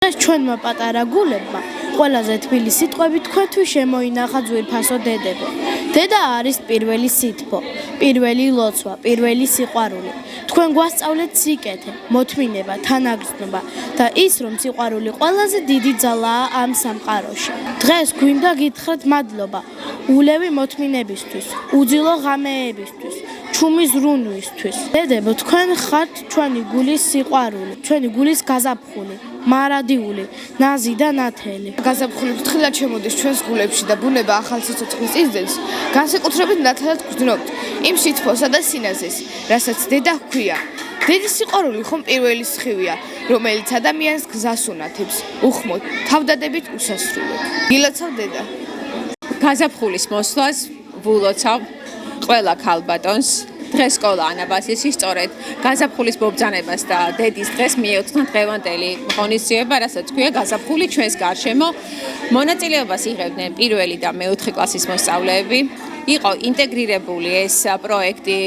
ჩვენმა პატარა გულებმა ყველაზე თბილი სიტყვები თქვენთვის შემოინახა ძვირფასო დედებო. დედა არის პირველი სითბო, პირველი ლოცვა, პირველი სიყვარული. თქვენ გვასწავლეთ სიკეთე, მოთმინება, თანაგრძნობა და ის, რომ სიყვარული ყველაზე დიდი ძალაა ამ სამყაროში. დღეს გვინდა გითხრათ მადლობა ულევი მოთმინებისთვის, უძილო ღამეებისთვის, ჩუმი ზრუნვისთვის. დედებო, თქვენ ხართ ჩვენი გულის სიყვარული, ჩვენი გულის გაზაფხული. მარადიული, ნაზი და ნათელი. გაზაფხული ფრთხილად შემოდის ჩვენს გულებში და ბუნება ახალ სიცოცხლის წინძელს, განსაკუთრებით ნათელად გვგრძნობთ იმ სითბოსა და სინაზეს, რასაც დედა ჰქვია. დედის სიყვარული ხომ პირველი სხივია, რომელიც ადამიანს გზას უნათებს, უხმოდ, თავდადებით უსასრულოდ. გილოცავ დედა. გაზაფხულის მოსვლას ვულოცავ ყველა ქალბატონს. დღეს სკოლა ანაბასისი სწორედ გაზაფხულის ბობძანებას და დედის დღეს მიეოცნა დღევანდელი ღონისძიება, რასაც ქვია გაზაფხული ჩვენს გარშემო. მონაწილეობას იღებდნენ პირველი და მეოთხე კლასის მოსწავლეები. იყო ინტეგრირებული ეს პროექტი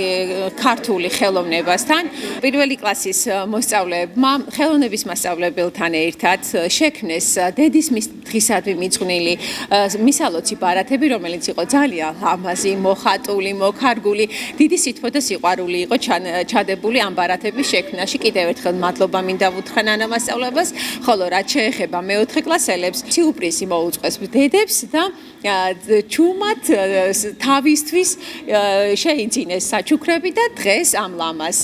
ქართული ხელოვნებასთან. პირველი კლასის მოსწავლეებმა ხელოვნების მასწავლებელთან ერთად შექმნეს დედის დღისადმი მიძღვნილი მისალოცი ბარათები, რომელიც იყო ძალიან ლამაზი, მოხატული, მოქარგული. დიდი სითბო და სიყვარული იყო ჩადებული ამ ბარათების შექმნაში. კიდევ ერთხელ მადლობა მინდა ვუთხრა ნანამასწავლებლებს, ხოლო რაც შეეხება მეოთხე კლასელებს, სიუპრიზი მოუწყეს დედებს და ჩუმად თავისთვის შეიძინეს საჩუქრები და დღეს ამ ლამაზ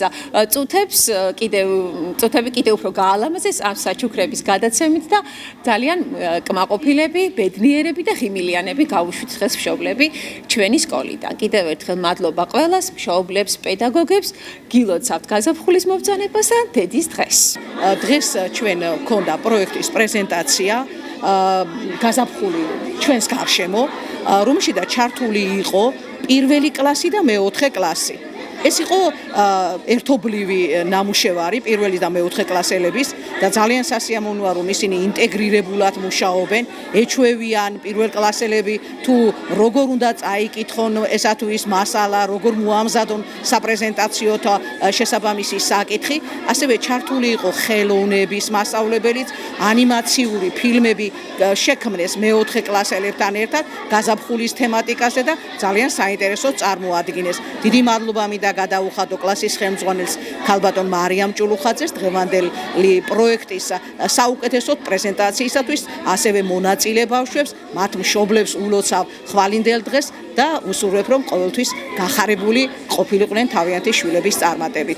წუთები კიდევ უფრო გაალამაზეს ამ საჩუქრების გადაცემით და ძალიან კმაყოფილები, ბედნიერები და ღიმილიანები გავუშვით დღეს მშობლები ჩვენი სკოლიდან. კიდევ ერთხელ მადლობა ყველას, მშობლებს, პედაგოგებს, გილოცავთ გაზაფხულის მობრძანებას და დედის დღეს. დღეს ჩვენ გქონდა პროექტის პრეზენტაცია გაზაფხული ჩვენს გარშემო, რომელშიც ჩართული იყო პირველი კლასი და მეოთხე კლასი. ეს იყო ერთობლივი ნამუშევარი პირველი და მეოთხე კლასელების და ძალიან სასიამოვნოა, რომ ისინი ინტეგრირებულად მუშაობენ, ეჩვევიან პირველ კლასელები თუ როგორ უნდა წაიკითხონ ესა თუ ის მასალა, როგორ მოამზადონ საპრეზენტაციო შესაბამისი საკითხი. ასევე ჩართული იყო ხელოვნების მასწავლებელიც, ანიმაციური ფილმები შექმნეს მეოთხე კლასელებთან ერთად გაზაფხულის თემატიკაზე და ძალიან საინტერესო წარმოადგინეს. დიდი მადლობა მინდა გადაუხადო კლასის ხელმძღვანელს ქალბატონ მარიამ ჭულუხაძეს დღევანდელი პროექტის საუკეთესო პრეზენტაციისათვის, ასევე მონაწილე ბავშვებს, მათ მშობლებს ულოცავ ხვალინდელ დღეს და უსურვებ, რომ ყოველთვის გახარებული ყოფილიყვნენ თავიანთი შვილების წარმატებით.